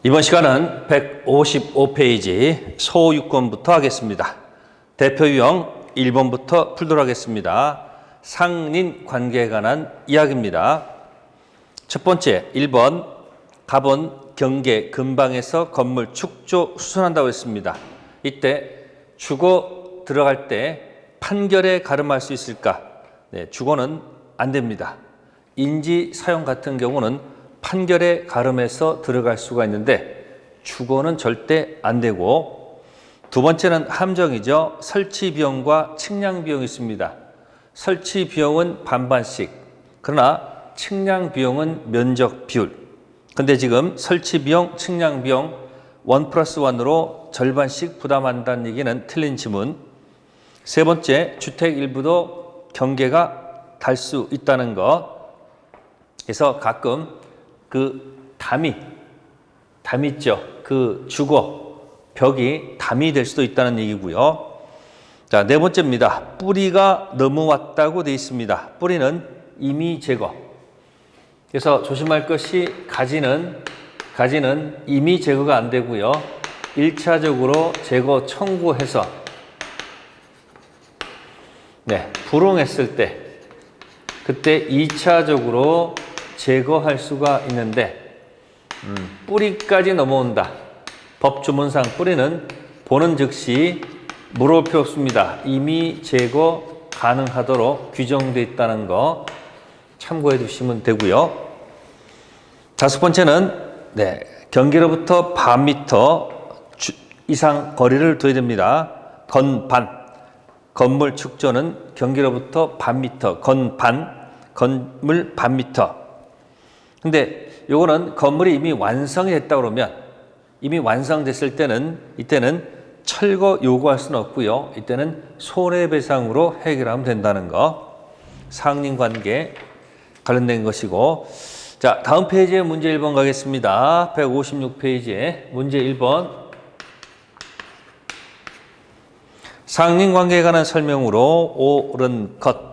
이번 시간은 155페이지 소유권부터 하겠습니다. 대표 유형 1번부터 풀도록 하겠습니다. 상린 관계에 관한 이야기입니다. 첫 번째 1번 갑은 경계 근방에서 건물 축조 수선한다고 했습니다. 이때 주거 들어갈 때 판결에 가름할 수 있을까? 네, 주거는 안 됩니다. 인지 사용 같은 경우는 판결에 가름해서 들어갈 수가 있는데 주거는 절대 안 되고, 두 번째는 함정이죠. 설치 비용과 측량 비용이 있습니다. 설치 비용은 반반씩, 그러나 측량 비용은 면적 비율. 근데 지금 설치 비용, 측량 비용 1+1으로 절반씩 부담한다는 얘기는 틀린 지문. 세 번째, 주택 일부도 경계가 달 수 있다는 것. 그래서 가끔 그 담이 있죠. 그 주거 벽이 담이 될 수도 있다는 얘기고요. 자, 네 번째입니다. 뿌리가 넘어왔다고 되어 있습니다. 뿌리는 임의 제거. 그래서 조심할 것이 가지는 임의 제거가 안 되고요. 1차적으로 제거 청구해서 불응했을 때 그때 2차적으로 제거할 수가 있는데 뿌리까지 넘어온다. 법조문상 뿌리는 보는 즉시 물을 필요 없습니다. 이미 제거 가능하도록 규정되어 있다는 거 참고해 두시면 되고요. 다섯 번째는 경계로부터 반 미터 이상 거리를 둬야 됩니다. 건반, 건물 축조는 경계로부터 반 미터, 건물 반 미터. 근데 요거는 건물이 이미 완성이 됐다 그러면, 이미 완성됐을 때는 이때는 철거 요구할 수는 없고요. 이때는 손해배상으로 해결하면 된다는 거. 상린관계 관련된 것이고. 자, 다음 페이지에 문제 1번 가겠습니다. 156페이지에 문제 1번. 상린관계에 관한 설명으로 옳은 것.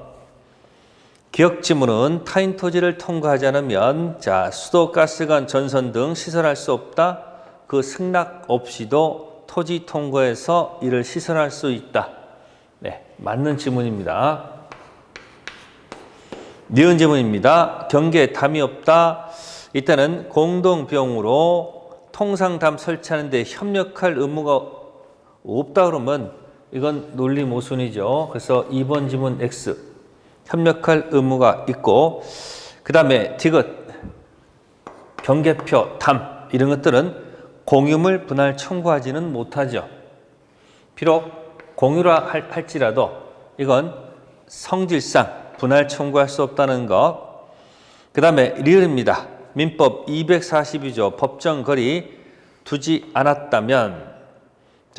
기억 지문은 타인 토지를 통과하지 않으면 수도, 가스관, 전선 등 시설할 수 없다. 그 승낙 없이도 토지 통과해서 이를 시설할 수 있다. 네, 맞는 지문입니다. 니은 지문입니다. 경계에 담이 없다. 이때는 공동비용으로 통상담 설치하는데 협력할 의무가 없다 그러면 이건 논리 모순이죠. 그래서 2번 지문 X. 협력할 의무가 있고, 그 다음에 디귿, 경계표, 담 이런 것들은 공유물 분할 청구하지는 못하죠. 비록 공유라 할지라도 이건 성질상 분할 청구할 수 없다는 것. 그 다음에 리을입니다. 민법 242조 법정거리 두지 않았다면,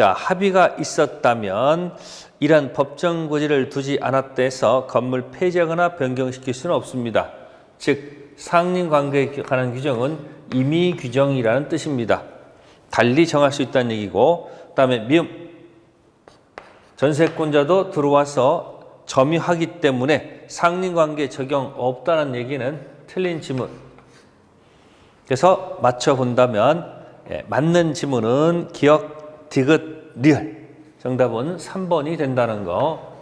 합의가 있었다면 이러한 법정거리를 두지 않았다 해서 건물 폐지하거나 변경시킬 수는 없습니다. 즉 상린관계에 관한 규정은 임의 규정이라는 뜻입니다. 달리 정할 수 있다는 얘기고, 그 다음에 미음, 전세권자도 들어와서 점유하기 때문에 상린관계 적용 없다는 얘기는 틀린 지문. 그래서 맞춰본다면 맞는 지문은 기억, 디귿, 리을. 정답은 3번이 된다는 거.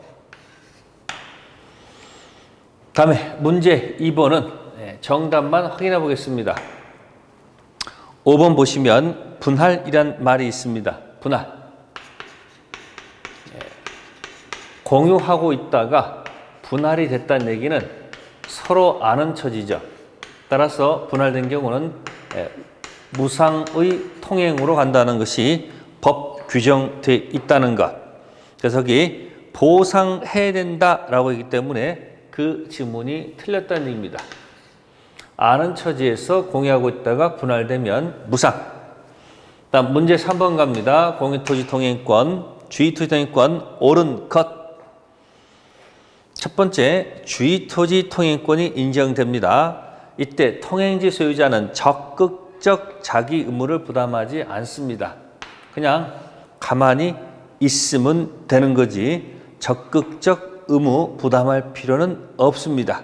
다음에 문제 2번은 정답만 확인해 보겠습니다. 5번 보시면 분할이란 말이 있습니다. 분할. 공유하고 있다가 분할이 됐다는 얘기는 서로 아는 처지죠. 따라서 분할된 경우는 무상의 통행으로 간다는 것이 법 규정되어 있다는 것. 그래서 여기 보상해야 된다라고 했기 때문에 그 지문이 틀렸다는 얘기입니다. 아는 처지에서 공유하고 있다가 분할되면 무상. 다음 문제 3번 갑니다. 공유토지 통행권, 주의토지 통행권 옳은 것. 첫 번째, 주의토지 통행권이 인정됩니다. 이때 통행지 소유자는 적극적 자기 의무를 부담하지 않습니다. 그냥 가만히 있으면 되는 거지 적극적 의무 부담할 필요는 없습니다.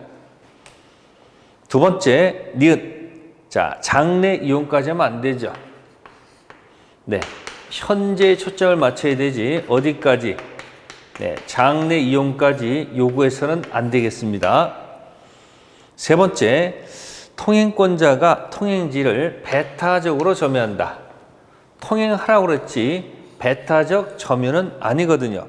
두 번째, 니은. 장래 이용까지 하면 안 되죠. 네, 현재 초점을 맞춰야 되지 어디까지? 네, 장래 이용까지 요구해서는 안 되겠습니다. 세 번째, 통행권자가 통행지를 배타적으로 점유한다. 통행하라고 그랬지 배타적 점유는 아니거든요.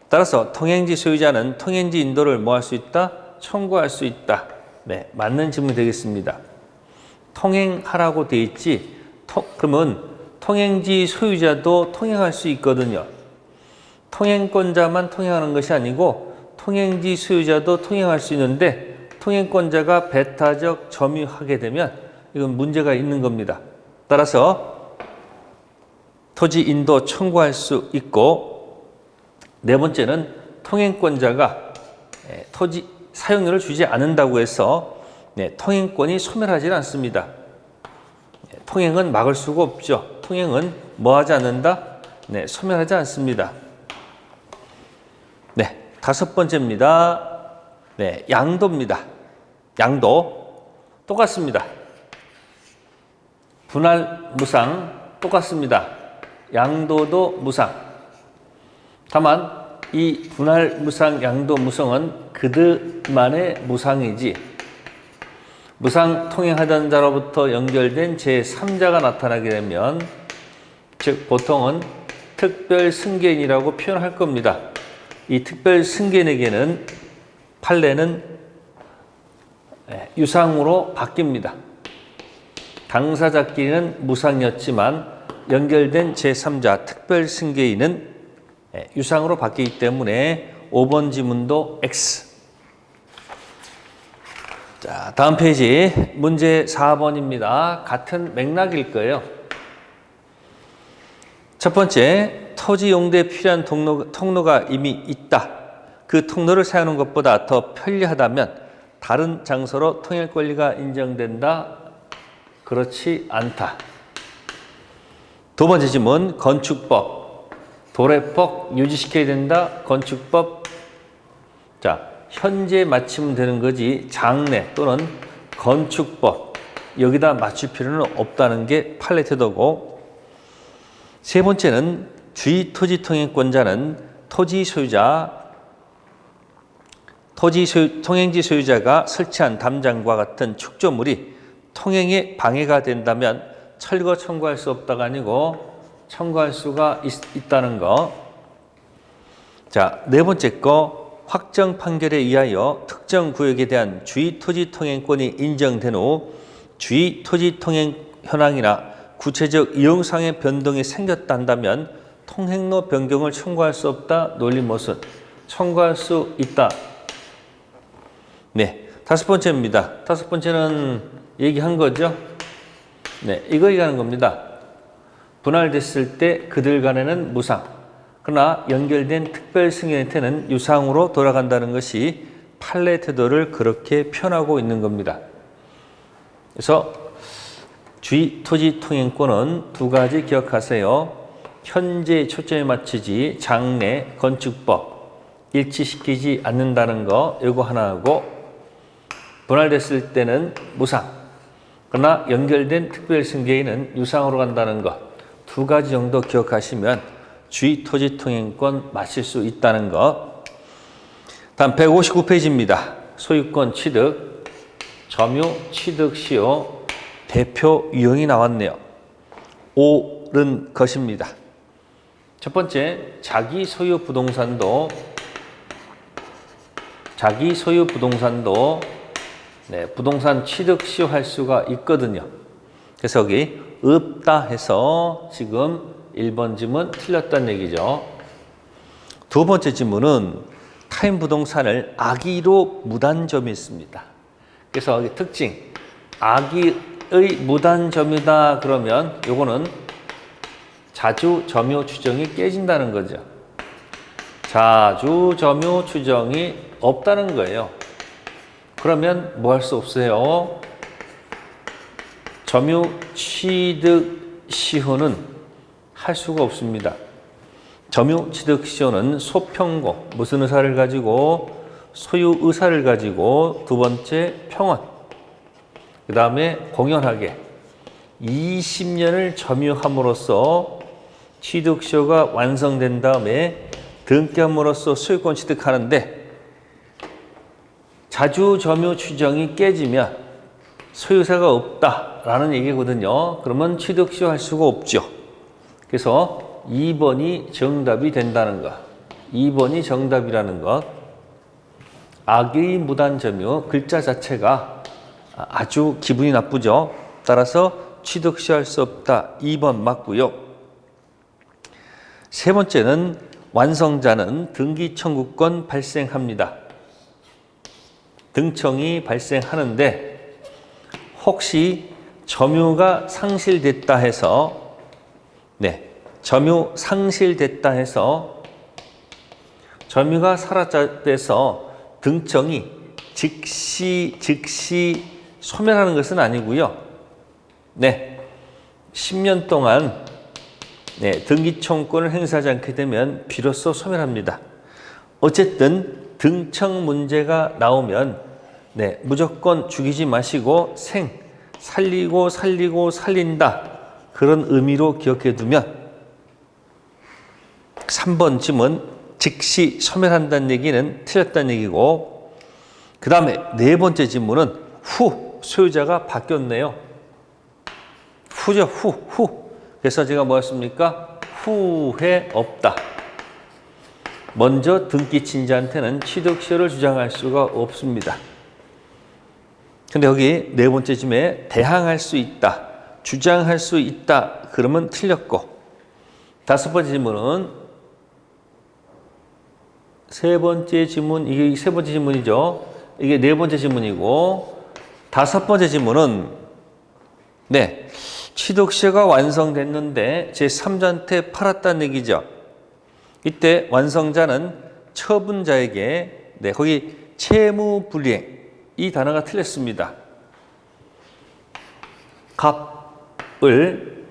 따라서 통행지 소유자는 통행지 인도를 뭐 할 수 있다? 청구할 수 있다. 네, 맞는 질문이 되겠습니다. 통행하라고 돼 있지 그러면 통행지 소유자도 통행할 수 있거든요. 통행권자만 통행하는 것이 아니고 통행지 소유자도 통행할 수 있는데 통행권자가 배타적 점유하게 되면 이건 문제가 있는 겁니다. 따라서 토지 인도 청구할 수 있고, 네 번째는 통행권자가 토지 사용료를 주지 않는다고 해서 통행권이 소멸하지 않습니다. 통행은 막을 수가 없죠. 통행은 뭐 하지 않는다? 소멸하지 않습니다. 네, 다섯 번째입니다. 네, 양도입니다. 양도 똑같습니다. 분할 무상 똑같습니다. 양도도 무상. 다만 이 분할 무상, 양도 무상은 그들만의 무상이지 무상 통행하던 자로부터 연결된 제3자가 나타나게 되면 즉 보통은 특별 승계인이라고 표현할 겁니다. 이 특별 승계인에게는 판례는 유상으로 바뀝니다. 당사자끼리는 무상이었지만 연결된 제3자 특별 승계인은 유상으로 바뀌기 때문에 5번 지문도 X. 자, 다음 페이지 문제 4번입니다. 같은 맥락일 거예요. 첫 번째, 토지 용도에 필요한 통로가 이미 있다. 그 통로를 사용하는 것보다 더 편리하다면 다른 장소로 통일 권리가 인정된다. 그렇지 않다. 두 번째 질문, 건축법. 도래법 유지시켜야 된다. 건축법. 자, 현재 맞추면 되는 거지 장래 또는 건축법 여기다 맞출 필요는 없다는 게 판례 태도고, 세 번째는 주의 토지 통행권자는 통행지 소유자가 설치한 담장과 같은 축조물이 통행에 방해가 된다면 철거 청구할 수 없다가 아니고 청구할 수가 있다는 거. 자, 네 번째 거, 확정 판결에 의하여 특정 구역에 대한 주의 토지 통행권이 인정된 후 주의 토지 통행 현황이나 구체적 이용상의 변동이 생겼다 한다면 통행로 변경을 청구할 수 없다. 논리모순. 청구할 수 있다. 네, 다섯 번째입니다. 다섯 번째는 얘기한 거죠. 네, 이거 얘기하는 겁니다. 분할됐을 때 그들 간에는 무상. 그러나 연결된 특별 승인한테는 유상으로 돌아간다는 것이 판례 태도를 그렇게 표현하고 있는 겁니다. 그래서 주의 토지 통행권은 두 가지 기억하세요. 현재 초점에 맞추지 장래 건축법 일치시키지 않는다는 거 이거 하나 하고, 분할됐을 때는 무상. 그러나 연결된 특별 승계인은 유상으로 간다는 것 두 가지 정도 기억하시면 주의 토지 통행권 마실 수 있다는 것. 다음 159페이지입니다. 소유권 취득, 점유 취득 시효, 대표 유형이 나왔네요. 옳은 것입니다. 첫 번째, 자기 소유 부동산도 부동산 취득 시효할 수가 있거든요. 그래서 여기 없다 해서 지금 1번 지문 틀렸다는 얘기죠. 두 번째 지문은 타인 부동산을 악의로 무단점유했습니다. 그래서 여기 특징, 악의의 무단점유다 그러면 요거는 자주점유 추정이 깨진다는 거죠. 자주점유 추정이 없다는 거예요. 그러면 뭐 할 수 없어요? 점유 취득 시효는 할 수가 없습니다. 점유 취득 시효는 소평고, 무슨 의사를 가지고? 소유 의사를 가지고, 두 번째 평원, 그 다음에 공연하게 20년을 점유함으로써 취득시효가 완성된 다음에 등기함으로써 소유권 취득하는데 자주 점유 추정이 깨지면 소유사가 없다라는 얘기거든요. 그러면 취득시효할 수가 없죠. 그래서 2번이 정답이 된다는 것. 2번이 정답이라는 것. 악의 무단점유 글자 자체가 아주 기분이 나쁘죠. 따라서 취득시효할 수 없다. 2번 맞고요. 세 번째는 완성자는 등기 청구권 발생합니다. 등청이 발생하는데 혹시 점유가 상실됐다 해서 점유 상실됐다 해서 점유가 사라져서 등청이 즉시 소멸하는 것은 아니고요. 10년 동안 등기 청구권을 행사하지 않게 되면 비로소 소멸합니다. 어쨌든 등청 문제가 나오면 무조건 죽이지 마시고 살리고 살린다. 그런 의미로 기억해 두면 3번쯤은 즉시 소멸한다는 얘기는 틀렸다는 얘기고, 그 다음에 네 번째 질문은 소유자가 바뀌었네요. 후죠, 후. 그래서 제가 뭐였습니까? 후회 없다. 먼저 등기 친자한테는 취득시효를 주장할 수가 없습니다. 근데 여기 네 번째 질문에 대항할 수 있다, 주장할 수 있다, 그러면 틀렸고, 다섯 번째 질문은 세 번째 질문, 이게 세 번째 질문이죠. 이게 네 번째 질문이고, 다섯 번째 질문은 취득시효가 완성됐는데 제3자한테 팔았다는 얘기죠. 이때 완성자는 처분자에게 거기 채무불이행 이 단어가 틀렸습니다. 갑을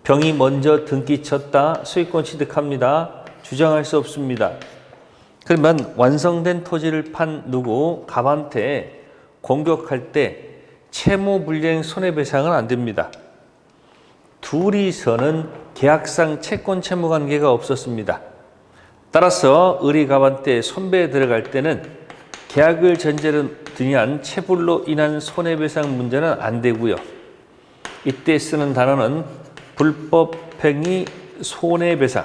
병이 먼저 등기 쳤다, 소유권 취득합니다. 주장할 수 없습니다. 그러면 완성된 토지를 판 갑한테 공격할 때 채무불이행 손해배상은 안 됩니다. 둘이서는 계약상 채권 채무 관계가 없었습니다. 따라서 을이 갑한테 손배에 들어갈 때는 계약을 전제로 둔한 채불로 인한 손해배상 문제는 안 되고요. 이때 쓰는 단어는 불법행위 손해배상,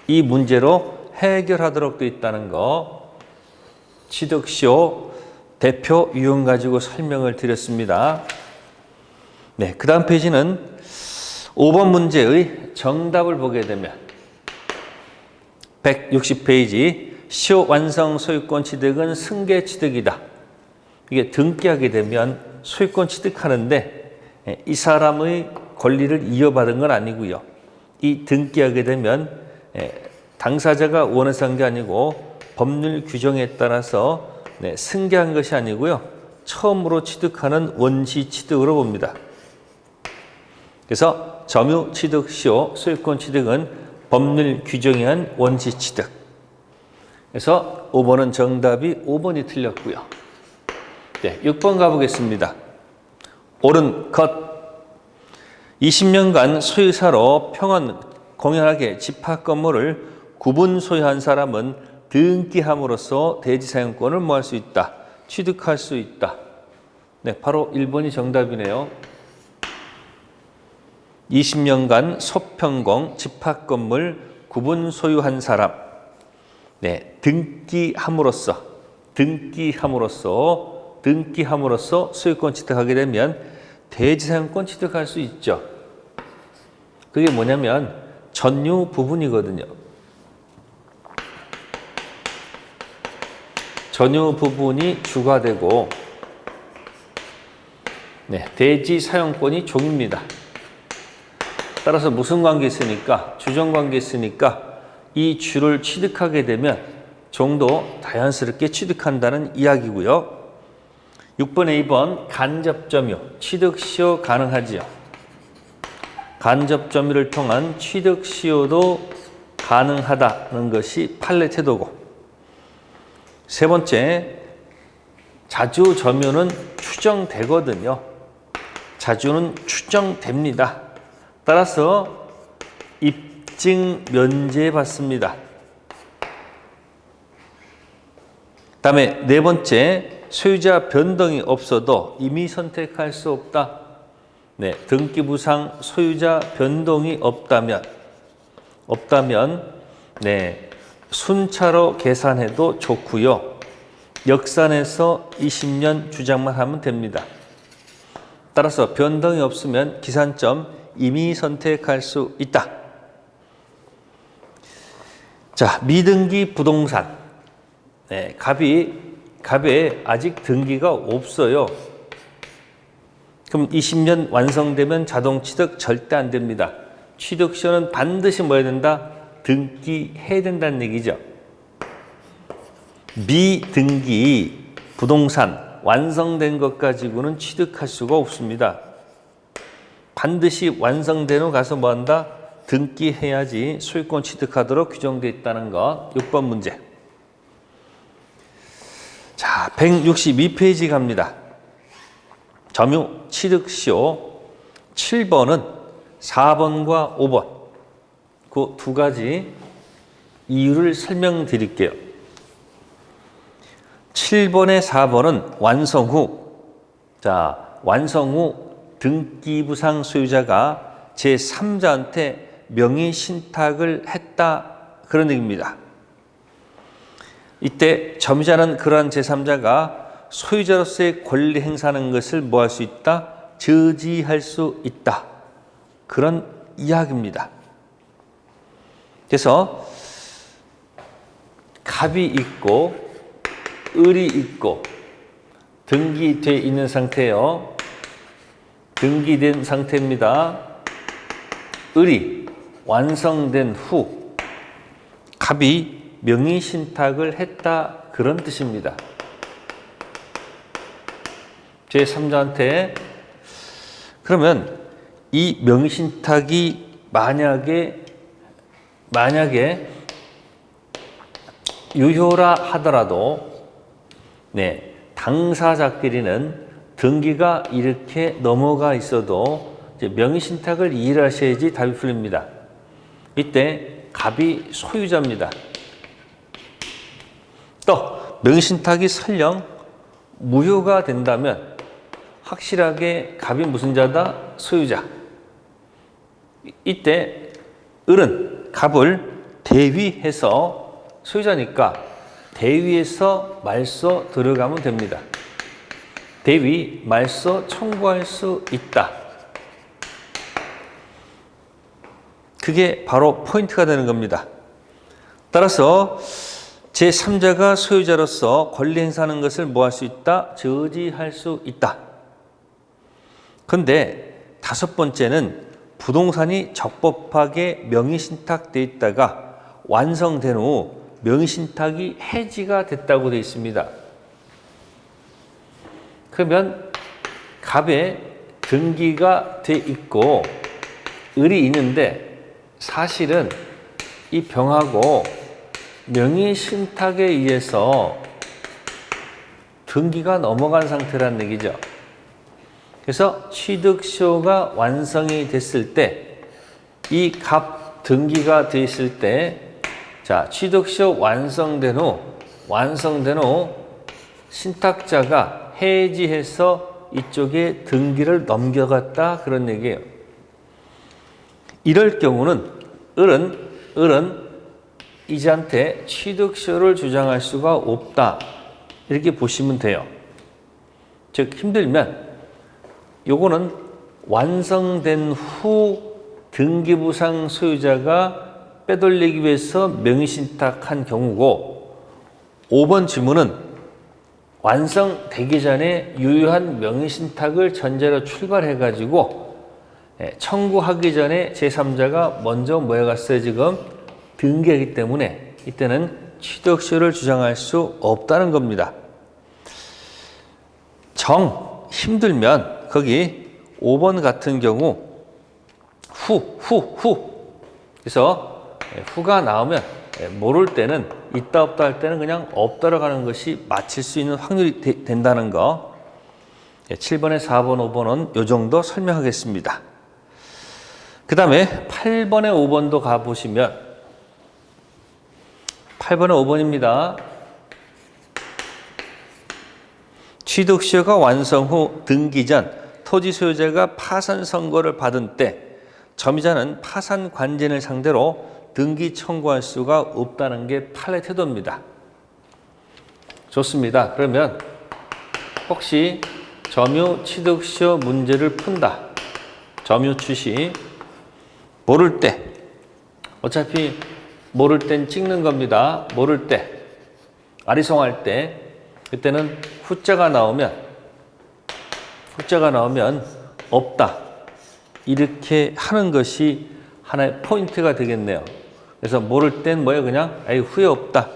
이 문제로 해결하도록 되어 있다는 거, 취득시효 대표 유형 가지고 설명을 드렸습니다. 그 다음 페이지는 5번 문제의 정답을 보게 되면 160페이지 시효 완성 소유권 취득은 승계 취득이다. 이게 등기하게 되면 소유권 취득하는데 이 사람의 권리를 이어받은 건 아니고요. 이 등기하게 되면 당사자가 원해서 한 게 아니고 법률 규정에 따라서 승계한 것이 아니고요. 처음으로 취득하는 원시 취득으로 봅니다. 그래서 점유 취득 시효 소유권 취득은 법률 규정에 의한 원시 취득. 그래서 5번은 정답이 5번이 틀렸고요. 6번 가보겠습니다. 옳은 것. 20년간 소유사로 평온 공연하게 집합 건물을 구분 소유한 사람은 등기함으로써 대지 사용권을 뭐할 수 있다, 취득할 수 있다. 바로 1번이 정답이네요. 20년간 소평공 집합 건물 구분 소유한 사람, 등기함으로써 소유권 취득하게 되면 대지 사용권 취득할 수 있죠. 그게 뭐냐면 전유 부분이거든요. 전유 부분이 주가 되고 대지 사용권이 종입니다. 따라서 무슨 관계 있으니까, 주정 관계 있으니까 이 주를 취득하게 되면 종도 자연스럽게 취득한다는 이야기고요. 6번에 2번 간접점유, 취득시효 가능하지요. 간접점유를 통한 취득시효도 가능하다는 것이 판례 태도고, 세 번째 자주 저면은 추정되거든요. 자주는 추정됩니다. 따라서 입증 면제받습니다. 다음에 네 번째, 소유자 변동이 없어도 임의 선택할 수 없다. 네, 등기부상 소유자 변동이 없다면 네, 순차로 계산해도 좋고요. 역산해서 20년 주장만 하면 됩니다. 따라서 변동이 없으면 기산점 임의 선택할 수 있다. 자, 미등기 부동산. 네, 갑에 아직 등기가 없어요. 그럼 20년 완성되면 자동 취득 절대 안 됩니다. 취득시효는 반드시 뭐 해야 된다? 등기해야 된다는 얘기죠. 미등기 부동산 완성된 것 가지고는 취득할 수가 없습니다. 반드시 완성된 후 가서 뭐 한다? 등기해야지 소유권 취득하도록 규정되어 있다는 것. 6번 문제. 자, 162페이지 갑니다. 점유 취득시효 7번은 4번과 5번 그 두 가지 이유를 설명드릴게요. 7번에 4번은 완성 후 등기부상 소유자가 제3자한테 명의 신탁을 했다 그런 얘기입니다. 이때 점유자는 그러한 제3자가 소유자로서의 권리 행사하는 것을 뭐 할 수 있다? 저지할 수 있다. 그런 이야기입니다. 그래서 갑이 있고 을이 있고 등기돼 있는 상태예요. 등기된 상태입니다. 을이 완성된 후 갑이 명의 신탁을 했다 그런 뜻입니다. 제3자한테. 그러면 이 명의 신탁이 만약에 유효라 하더라도 네, 당사자끼리는 등기가 이렇게 넘어가 있어도 이제 명의 신탁을 이해를 하셔야지 답이 풀립니다. 이때 갑이 소유자입니다. 또 명의 신탁이 설령 무효가 된다면 확실하게 갑이 무슨 자다? 소유자. 이때 을은 갑을 대위해서 소유자니까 대위해서 말소 들어가면 됩니다. 대위, 말소 청구할 수 있다. 그게 바로 포인트가 되는 겁니다. 따라서 제3자가 소유자로서 권리 행사하는 것을 뭐 할 수 있다? 저지할 수 있다. 그런데 다섯 번째는 부동산이 적법하게 명의신탁되어 있다가 완성된 후 명의신탁이 해지가 됐다고 되어 있습니다. 그러면 갑에 등기가 돼 있고 을이 있는데 사실은 이 병하고 명의신탁에 의해서 등기가 넘어간 상태라는 얘기죠. 그래서 취득시효가 완성이 됐을 때 이 갑 등기가 돼 있을 때 자, 취득시효 완성된 후 신탁자가 해지해서 이쪽에 등기를 넘겨갔다 그런 얘기예요. 이럴 경우는 을은 이자한테 취득시효를 주장할 수가 없다. 이렇게 보시면 돼요. 즉 힘들면 요거는 완성된 후 등기부상 소유자가 빼돌리기 위해서 명의신탁한 경우고 5번 지문은 완성되기 전에 유효한 명의신탁을 전제로 출발해가지고 청구하기 전에 제3자가 먼저 모여갔어요. 지금 등기하기 때문에 이때는 취득시효를 주장할 수 없다는 겁니다. 정 힘들면 거기 5번 같은 경우 후 그래서 후가 나오면 모를 때는 있다 없다 할 때는 그냥 없다로 가는 것이 맞힐 수 있는 확률이 된다는 거. 7번에 4번, 5번은 이 정도 설명하겠습니다. 그 다음에 8번에 5번도 가보시면 8번에 5번입니다. 취득시효가 완성 후 등기 전 토지 소유자가 파산 선고를 받은 때 점유자는 파산 관계인을 상대로 등기 청구할 수가 없다는 게 판례 태도입니다. 좋습니다. 그러면 혹시 점유 취득시효 문제를 푼다. 점유 취시 모를 때 어차피 모를 땐 찍는 겁니다. 모를 때 아리송할 때 그때는 후자가 나오면 없다 이렇게 하는 것이 하나의 포인트가 되겠네요. 그래서 모를 땐 뭐예요? 그냥 후회 없다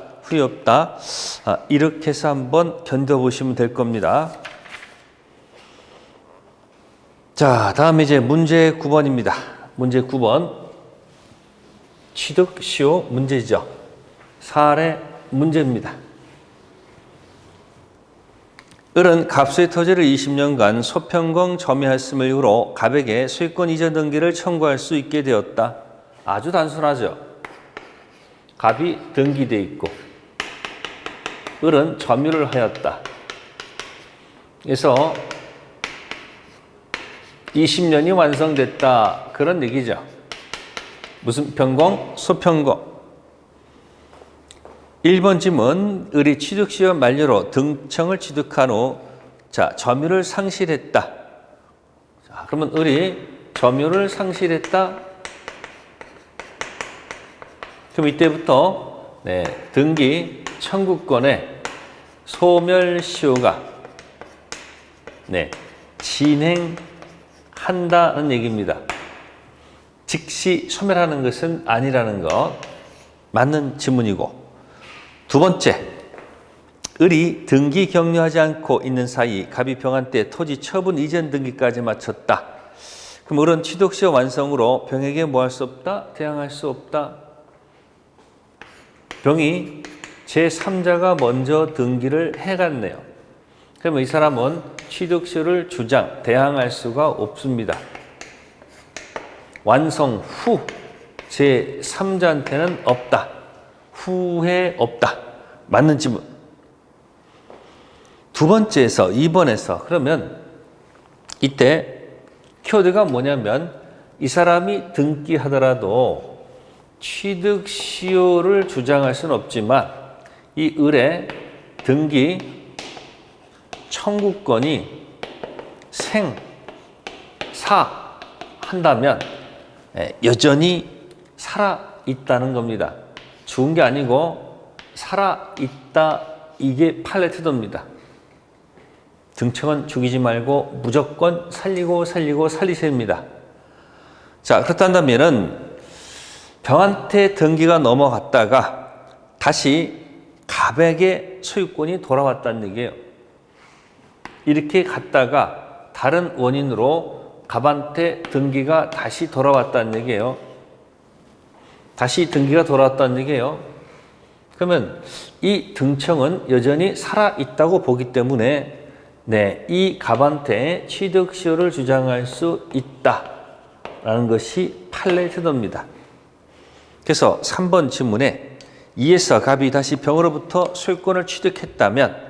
이렇게 해서 한번 견뎌보시면 될 겁니다. 자, 다음 이제 문제 9번입니다. 문제 9번 취득시효 문제죠. 사례 문제입니다. 을은 갑수의 토지를 20년간 소평공 점유했음을 이유로 갑에게 소유권 이전 등기를 청구할 수 있게 되었다. 아주 단순하죠. 갑이 등기돼 있고 을은 점유를 하였다. 그래서 20년이 완성됐다. 그런 얘기죠. 무슨 평공? 소평공. 1번 질문, 을이 취득시효 만료로 등청을 취득한 후 점유를 상실했다. 자, 그러면 을이 점유를 상실했다. 그럼 이때부터 등기 청구권의 소멸시효가 진행한다는 얘기입니다. 즉시 소멸하는 것은 아니라는 것 맞는 지문이고, 두 번째, 을이 등기 격려하지 않고 있는 사이 갑이 병한 때 토지 처분 이전 등기까지 마쳤다. 그럼 을은 취득시효 완성으로 병에게 뭐 할 수 없다? 대항할 수 없다. 병이 제3자가 먼저 등기를 해갔네요. 그러면 이 사람은 취득시효를 대항할 수가 없습니다. 완성 후 제3자한테는 없다. 후회 없다. 맞는 지문. 두 번째에서 2번에서 그러면 이때 키워드가 뭐냐면 이 사람이 등기하더라도 취득시효를 주장할 수는 없지만 이 을의 등기 청구권이 한다면 여전히 살아있다는 겁니다. 죽은 게 아니고 살아있다. 이게 판례 태도입니다. 등청은 죽이지 말고 무조건 살리고 살리세요입니다. 자, 그렇다면은 병한테 등기가 넘어갔다가 다시 갑에게 소유권이 돌아왔다는 얘기예요. 이렇게 갔다가 다른 원인으로 갑한테 등기가 다시 돌아왔다는 얘기예요. 다시 등기가 돌아왔다는 얘기예요. 그러면 이 등청은 여전히 살아있다고 보기 때문에 이 갑한테 취득시효를 주장할 수 있다라는 것이 판례 태도입니다. 그래서 3번 질문에 이에서 갑이 다시 병으로부터 소유권을 취득했다면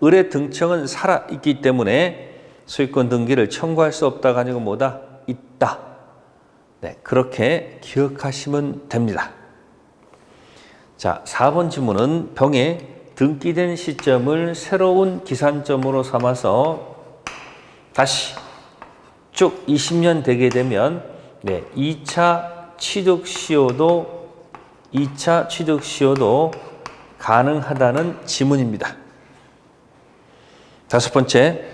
을의 등청은 살아있기 때문에 소유권 등기를 청구할 수 없다가 아니고 뭐다? 있다. 그렇게 기억하시면 됩니다. 자, 4번 질문은 병에 등기된 시점을 새로운 기산점으로 삼아서 다시 쭉 20년 되게 되면 2차 취득시효도 가능하다는 지문입니다. 다섯 번째,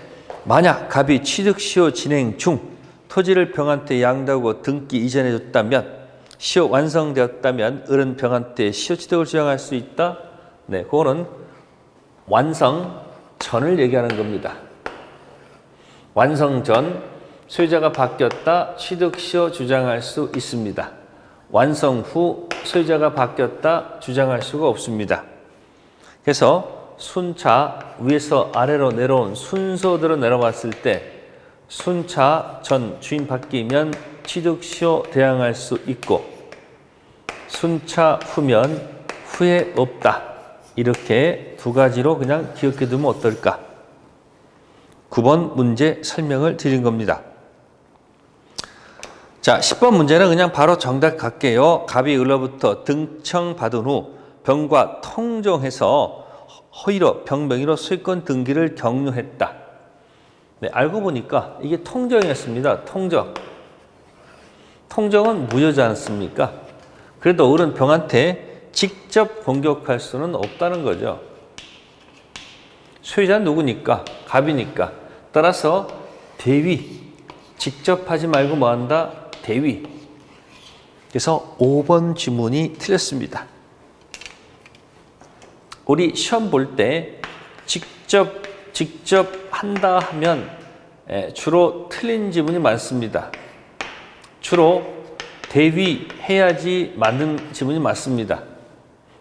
만약 갑이 취득시효 진행 중 토지를 병한테 양도하고 등기 이전해줬다면 시효 완성되었다면 을은 병한테 시효 취득을 주장할 수 있다. 그거는 완성 전을 얘기하는 겁니다. 완성 전 소유자가 바뀌었다. 취득시효 주장할 수 있습니다. 완성 후 소유자가 바뀌었다 주장할 수가 없습니다. 그래서 순차 위에서 아래로 내려온 순서대로 내려왔을 때 순차 전 주인 바뀌면 취득시효 대항할 수 있고 순차 후면 후회 없다. 이렇게 두 가지로 그냥 기억해 두면 어떨까? 9번 문제 설명을 드린 겁니다. 자, 10번 문제는 그냥 바로 정답 갈게요. 갑이 을로부터 등청 받은 후 병과 통정해서 허위로 병명의로 소유권 등기를 격려했다. 네, 알고 보니까 이게 통정이었습니다. 통정. 통정은 무효지 않습니까? 그래도 을은 병한테 직접 공격할 수는 없다는 거죠. 소유자는 누구니까? 갑이니까. 따라서 대위. 직접 하지 말고 뭐 한다? 대위. 그래서 5번 지문이 틀렸습니다. 우리 시험 볼 때 직접 한다 하면 주로 틀린 지문이 많습니다. 주로 대위해야지 맞는 지문이 많습니다.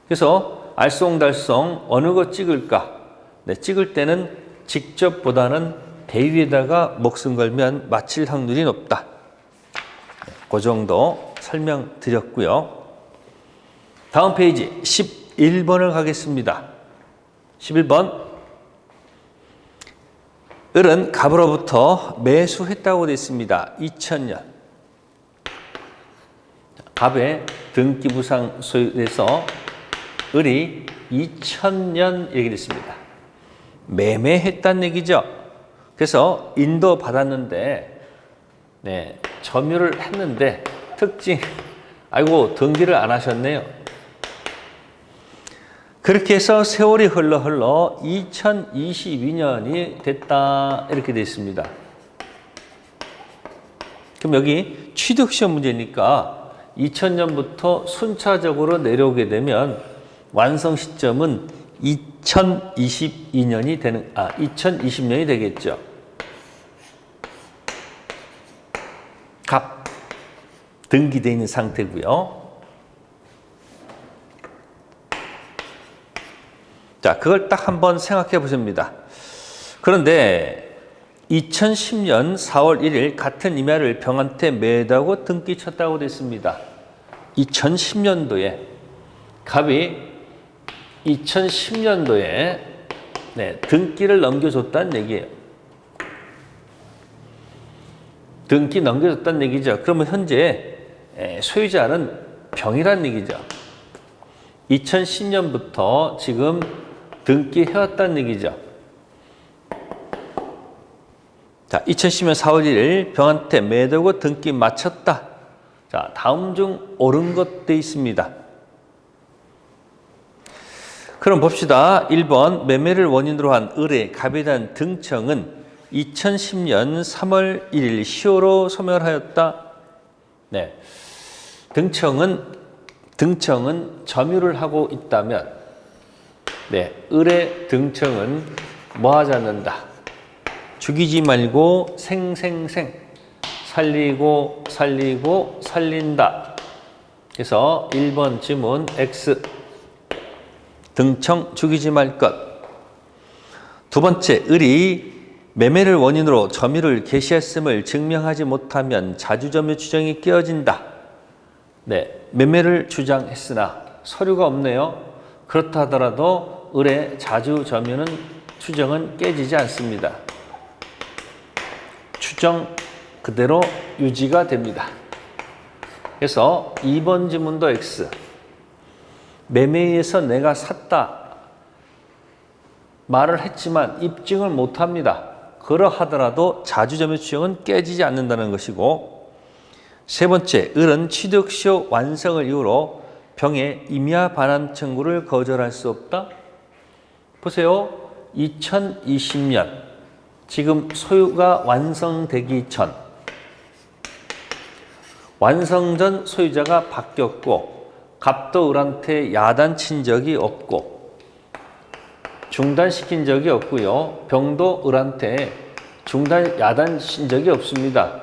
그래서 알쏭달쏭 어느 거 찍을까? 네, 찍을 때는 직접보다는 대위에다가 목숨 걸면 맞힐 확률이 높다. 그 정도 설명드렸고요. 다음 페이지 11번을 가겠습니다. 11번. 을은 갑으로부터 매수했다고 되어 있습니다. 2000년. 갑의 등기부상 소유에서 을이 2000년 얘기했습니다. 매매했다는 얘기죠. 그래서 인도 받았는데 네, 점유를 했는데 특징, 아이고 등기를 안 하셨네요. 그렇게 해서 세월이 흘러 2022년이 됐다 이렇게 되어 있습니다. 그럼 여기 취득시험 문제니까 2000년부터 순차적으로 내려오게 되면 완성 시점은 2020년이 되겠죠. 갑 등기되어 있는 상태고요. 자, 그걸 딱 한번 생각해 보십니다. 그런데 2010년 4월 1일 같은 임야를 병한테 매도하고 등기 쳤다고 됐습니다. 2010년도에 갑이 2010년도에 등기를 넘겨줬다는 얘기예요. 등기 넘겨줬다는 얘기죠. 그러면 현재 소유자는 병이라는 얘기죠. 2010년부터 지금 등기해왔다는 얘기죠. 자, 2010년 4월 1일 병한테 매도하고 등기 마쳤다. 자, 다음 중 옳은 것 돼 있습니다. 그럼 봅시다. 1번 매매를 원인으로 한 을의 갑에 대한 등청은 2010년 3월 1일 시효로 소멸하였다. 네, 등청은 점유를 하고 있다면 을의 등청은 뭐 하지 않는다. 죽이지 말고 생생생 살리고 살린다. 그래서 1번 지문 X 등청 죽이지 말 것. 두 번째, 을이 매매를 원인으로 점유를 개시했음을 증명하지 못하면 자주점유 추정이 깨어진다. 네, 매매를 주장했으나 서류가 없네요. 그렇다 하더라도 을의 자주점유는 추정은 깨지지 않습니다. 추정 그대로 유지가 됩니다. 그래서 2번 지문도 X. 매매에서 내가 샀다 말을 했지만 입증을 못합니다. 그러하더라도 자주점유 추정은 깨지지 않는다는 것이고, 세 번째, 을은 취득시효 완성을 이유로 병의 임야 반환 청구를 거절할 수 없다. 보세요. 2020년 지금 소유가 완성되기 전, 완성 전 소유자가 바뀌었고 갑도 을한테 야단친 적이 없고 중단시킨 적이 없고요. 병도 을한테 야단친 적이 없습니다.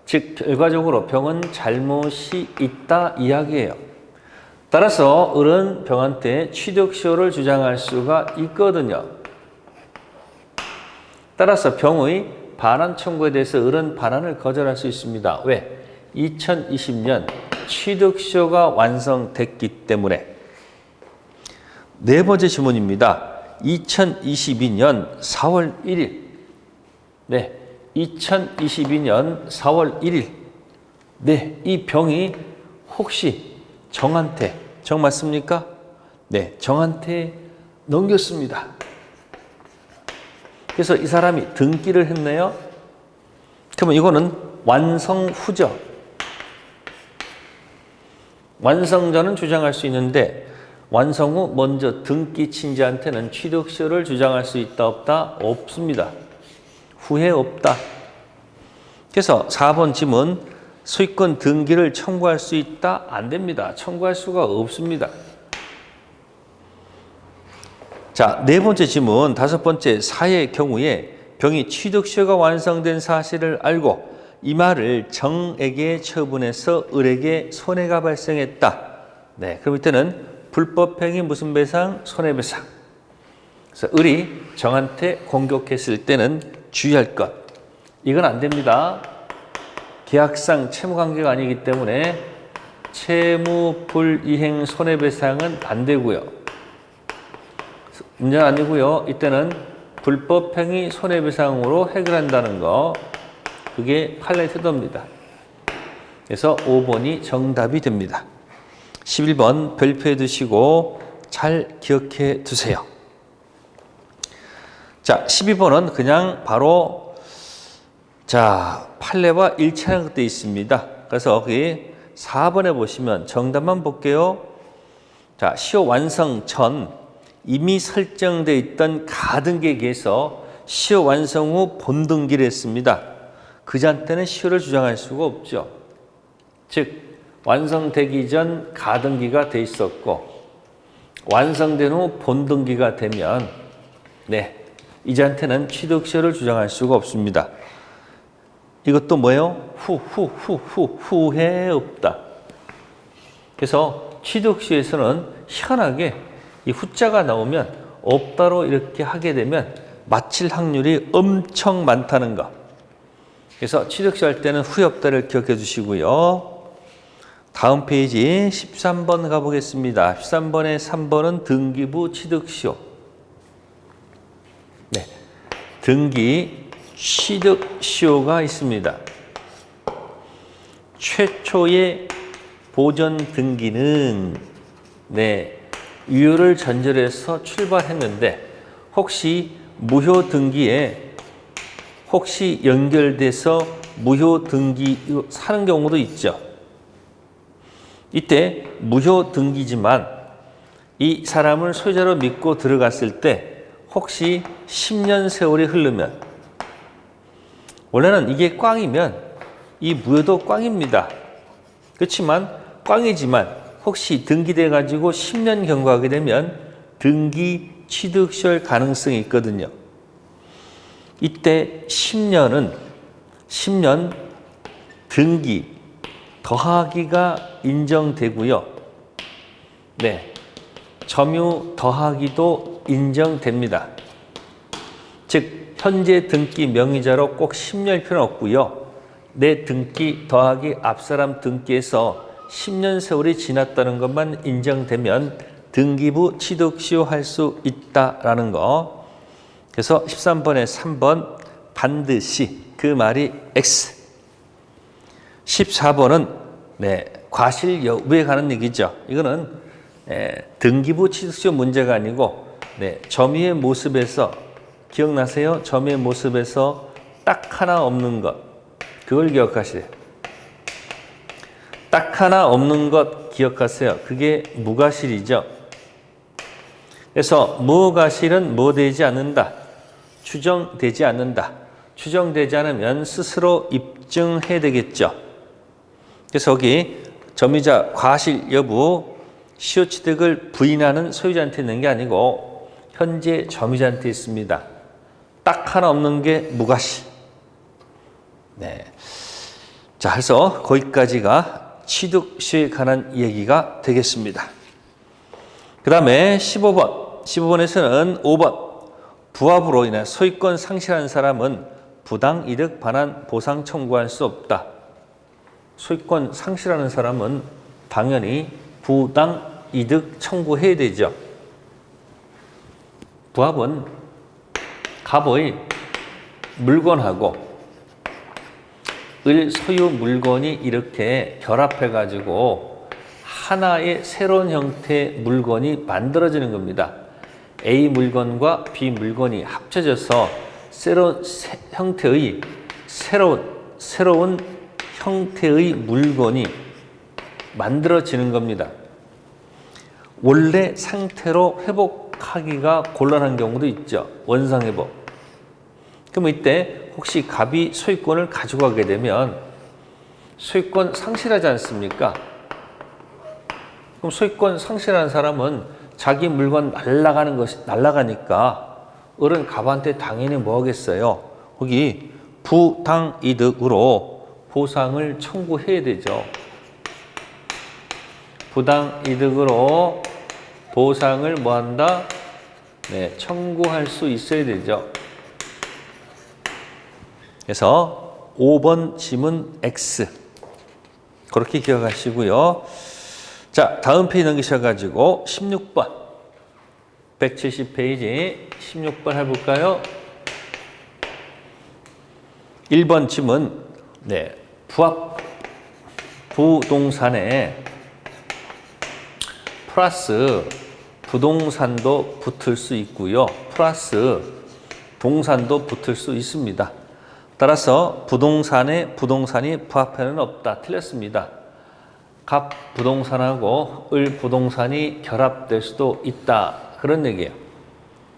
즉 결과적으로 병은 잘못이 있다 이야기예요. 따라서 을은 병한테 취득시효를 주장할 수가 있거든요. 따라서 병의 반환 청구에 대해서 을은 반환을 거절할 수 있습니다. 왜? 2020년 취득시효가 완성됐기 때문에. 네 번째 질문입니다. 2022년 4월 1일. 네, 2022년 4월 1일. 네, 이 병이 혹시 정한테, 정 맞습니까? 네, 정한테 넘겼습니다. 그래서 이 사람이 등기를 했네요. 그러면 이거는 완성 후죠. 완성 전은 주장할 수 있는데 완성 후 먼저 등기 친지한테는 취득시효를 주장할 수 있다 없다? 없습니다. 후회 없다. 그래서 4번 질문, 소유권 등기를 청구할 수 있다? 안 됩니다. 청구할 수가 없습니다. 자, 네 번째 질문, 다섯 번째, 사의 경우에 병이 취득시효가 완성된 사실을 알고 이 말을 정에게 처분해서 을에게 손해가 발생했다. 네, 그럼 이때는 불법행위 무슨 배상? 손해배상. 그래서 을이 정한테 공격했을 때는 주의할 것. 이건 안 됩니다. 계약상 채무관계가 아니기 때문에 채무불이행 손해배상은 안 되고요. 문제는 아니고요. 이때는 불법행위 손해배상으로 해결한다는 거. 그게 판례 태도입니다. 그래서 5번이 정답이 됩니다. 11번 별표해 두시고 잘 기억해 두세요. 자, 12번은 그냥 바로 판례와 일치하는 것도 있습니다. 그래서 거기 4번에 보시면 정답만 볼게요. 자, 시효 완성 전 이미 설정되어 있던 가등기에서 시효 완성 후 본등기를 했습니다. 그자한테는 시효를 주장할 수가 없죠. 즉 완성되기 전 가등기가 돼 있었고 완성된 후 본등기가 되면 이자한테는 취득시효를 주장할 수가 없습니다. 이것도 뭐예요? 후회 없다. 그래서 취득시효에서는 희한하게 이 후자가 나오면 없다로 이렇게 하게 되면 맞힐 확률이 엄청 많다는 거. 그래서 취득시효 할 때는 후회 없다를 기억해 주시고요. 다음 페이지 13번 가보겠습니다. 13번에 3번은 등기부 취득시효. 네, 등기 취득시효가 있습니다. 최초의 보전 등기는 유효를 전제해서 출발했는데 혹시 무효 등기에 혹시 연결돼서 무효 등기 사는 경우도 있죠. 이때 무효 등기지만 이 사람을 소유자로 믿고 들어갔을 때 혹시 10년 세월이 흐르면 원래는 이게 꽝이면 이 무효도 꽝입니다. 그렇지만 꽝이지만 혹시 등기돼 가지고 10년 경과하게 되면 등기 취득시효 가능성이 있거든요. 이때 10년 등기 더하기가 인정되고요. 점유 더하기도 인정됩니다. 즉 현재 등기 명의자로 꼭 10년일 필요는 없고요. 내 등기 더하기 앞사람 등기에서 10년 세월이 지났다는 것만 인정되면 등기부 취득시효 할 수 있다라는 거. 그래서 13번에 3번 반드시 그 말이 X. 14번은 과실 여부에 관한 얘기죠. 이거는 등기부 취득시효 문제가 아니고 점유의 모습에서 기억나세요? 점유의 모습에서 딱 하나 없는 것. 그걸 기억하세요. 딱 하나 없는 것 기억하세요. 그게 무과실이죠. 그래서 무과실은 뭐 되지 않는다? 추정되지 않는다. 추정되지 않으면 스스로 입증해야 되겠죠. 그래서 여기 점유자 과실 여부 시효 취득을 부인하는 소유자한테 있는 게 아니고 현재 점유자한테 있습니다. 딱 하나 없는 게 무과실. 자, 해서 거기까지가 취득시에 관한 얘기가 되겠습니다. 그 다음에 15번. 15번에서는 5번. 부합으로 인해 소유권 상실한 사람은 부당이득 반환 보상 청구할 수 없다. 소유권 상실하는 사람은 당연히 부당이득 청구해야 되죠. 부합은 갑의 물건하고 을 소유 물건이 이렇게 결합해가지고 하나의 새로운 형태의 물건이 만들어지는 겁니다. A 물건과 B 물건이 합쳐져서 새로운 형태의 새로운 형태의 물건이 만들어지는 겁니다. 원래 상태로 회복하기가 곤란한 경우도 있죠. 원상회복. 그럼 이때 혹시 갑이 소유권을 가지고 가게 되면 소유권 상실하지 않습니까? 그럼 소유권 상실한 사람은 자기 물건 날아가니까 을은 갑한테 당연히 뭐 하겠어요? 거기 부당이득으로 보상을 청구해야 되죠. 부당이득으로 보상을 뭐 한다? 네, 청구할 수 있어야 되죠. 그래서 5번 지문 X. 그렇게 기억하시고요. 자, 다음 페이지 넘기셔가지고 16번. 170페이지 16번 해볼까요? 1번 지문. 네, 부합 부동산에 플러스 부동산도 붙을 수 있고요. 플러스 동산도 붙을 수 있습니다. 따라서 부동산에 부동산이 부합해는 없다. 틀렸습니다. 갑 부동산하고 을 부동산이 결합될 수도 있다. 그런 얘기예요.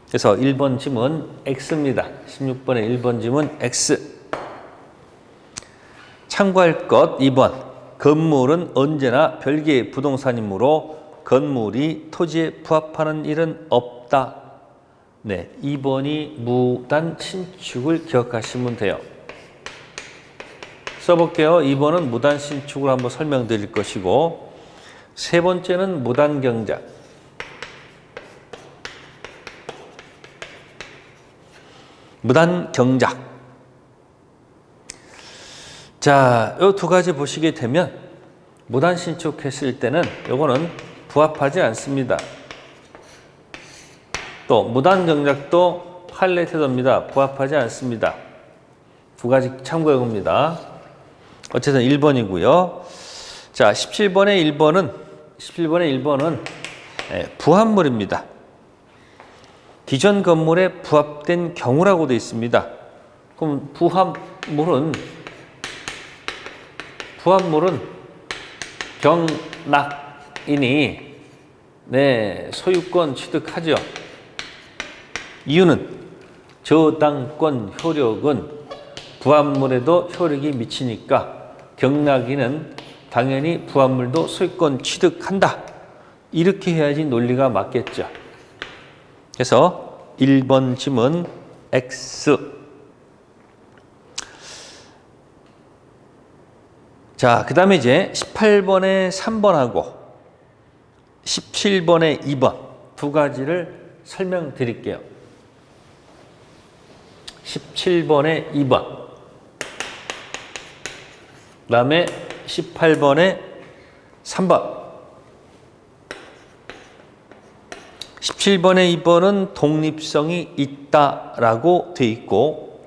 그래서 1번 지문 X입니다. 16번의 1번 지문 X. 참고할 것 2번. 건물은 언제나 별개의 부동산이므로 건물이 토지에 부합하는 일은 없다. 네, 2번이 무단 신축을 기억하시면 돼요. 써볼게요. 2번은 무단 신축을 한번 설명드릴 것이고, 세 번째는 무단 경작. 무단 경작. 자, 이 두 가지 보시게 되면 무단 신축했을 때는 요거는 부합하지 않습니다. 또 무단 경작도 판례 태도입니다. 부합하지 않습니다. 두 가지 참고해 봅니다. 어쨌든 1번이고요. 자, 17번의 1번은 부합물입니다. 기존 건물에 부합된 경우라고 되어 있습니다. 그럼 부합물은 경락인이 소유권 취득하죠. 이유는 저당권 효력은 부합물에도 효력이 미치니까 경락인은 당연히 부합물도 소유권 취득한다. 이렇게 해야지 논리가 맞겠죠. 그래서 1번 지문 X. 자, 그 다음에 이제 18번의 3번하고 17번의 2번 두 가지를 설명드릴게요. 17번의 2번, 그 다음에 18번의 3번. 17번의 2번은 독립성이 있다라고 돼 있고,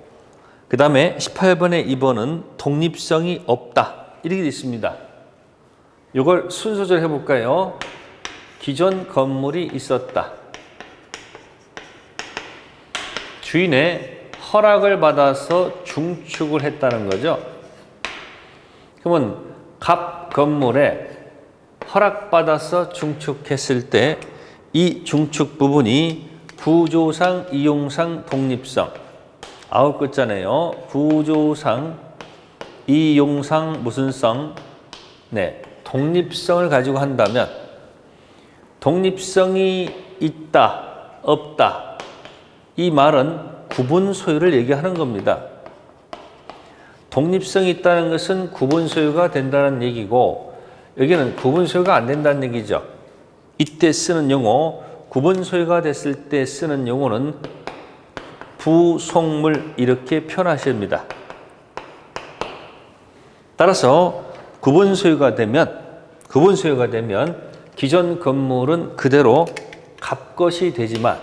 그 다음에 18번의 2번은 독립성이 없다. 이렇게 돼 있습니다. 이걸 순서대로 해볼까요? 기존 건물이 있었다. 주인의 허락을 받아서 중축을 했다는 거죠. 그러면 갑 건물에 허락받아서 중축했을 때 이 중축 부분이 구조상, 이용상, 독립성. 9글자네요. 구조상, 이용상, 무슨 성? 네, 독립성을 가지고 한다면 독립성이 있다, 없다. 이 말은 구분 소유를 얘기하는 겁니다. 독립성이 있다는 것은 구분 소유가 된다는 얘기고 여기는 구분 소유가 안 된다는 얘기죠. 이때 쓰는 용어, 구분 소유가 됐을 때 쓰는 용어는 부속물 이렇게 표현하셔야 합니다. 따라서 구분 소유가 되면 기존 건물은 그대로 갑것이 되지만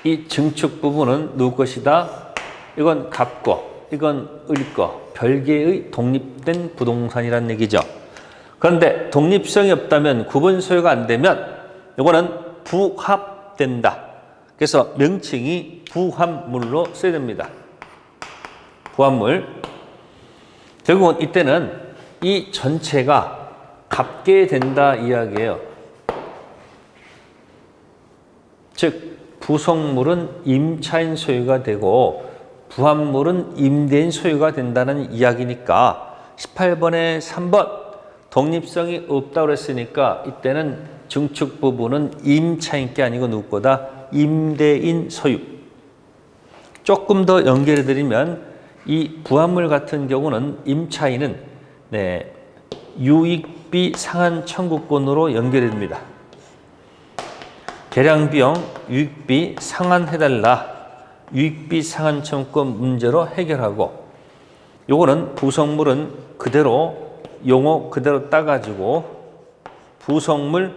이 증축 부분은 누구 것이다? 이건 갑거, 이건 을거, 별개의 독립된 부동산이라는 얘기죠. 그런데 독립성이 없다면 구분 소유가 안 되면 이거는 부합된다. 그래서 명칭이 부합물로 써야 됩니다. 부합물. 결국은 이때는 이 전체가 갚게 된다 이야기예요. 즉 부속물은 임차인 소유가 되고 부합물은 임대인 소유가 된다는 이야기니까 18번에 3번 독립성이 없다고 그랬으니까 이때는 증축 부분은 임차인 게 아니고 누구 거다? 임대인 소유. 조금 더 연결해 드리면 이 부합물 같은 경우는 임차인은 유익비 상한 청구권으로 연결해 듭니다. 계량비용 유익비 상환해달라. 유익비 상한 청구권 문제로 해결하고 요거는 부속물은 그대로 용어 그대로 따가지고 부속물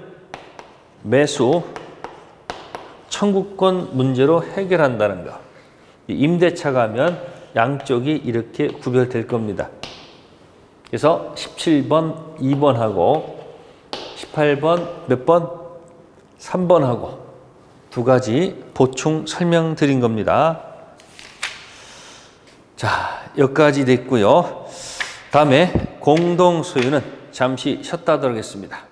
매수 청구권 문제로 해결한다는 거. 임대차가 하면 양쪽이 이렇게 구별될 겁니다. 그래서 17번 2번하고 18번 몇 번? 3번하고 두 가지 보충 설명드린 겁니다. 자, 여기까지 됐고요. 다음에 공동소유는 잠시 쉬었다 하도록 하겠습니다.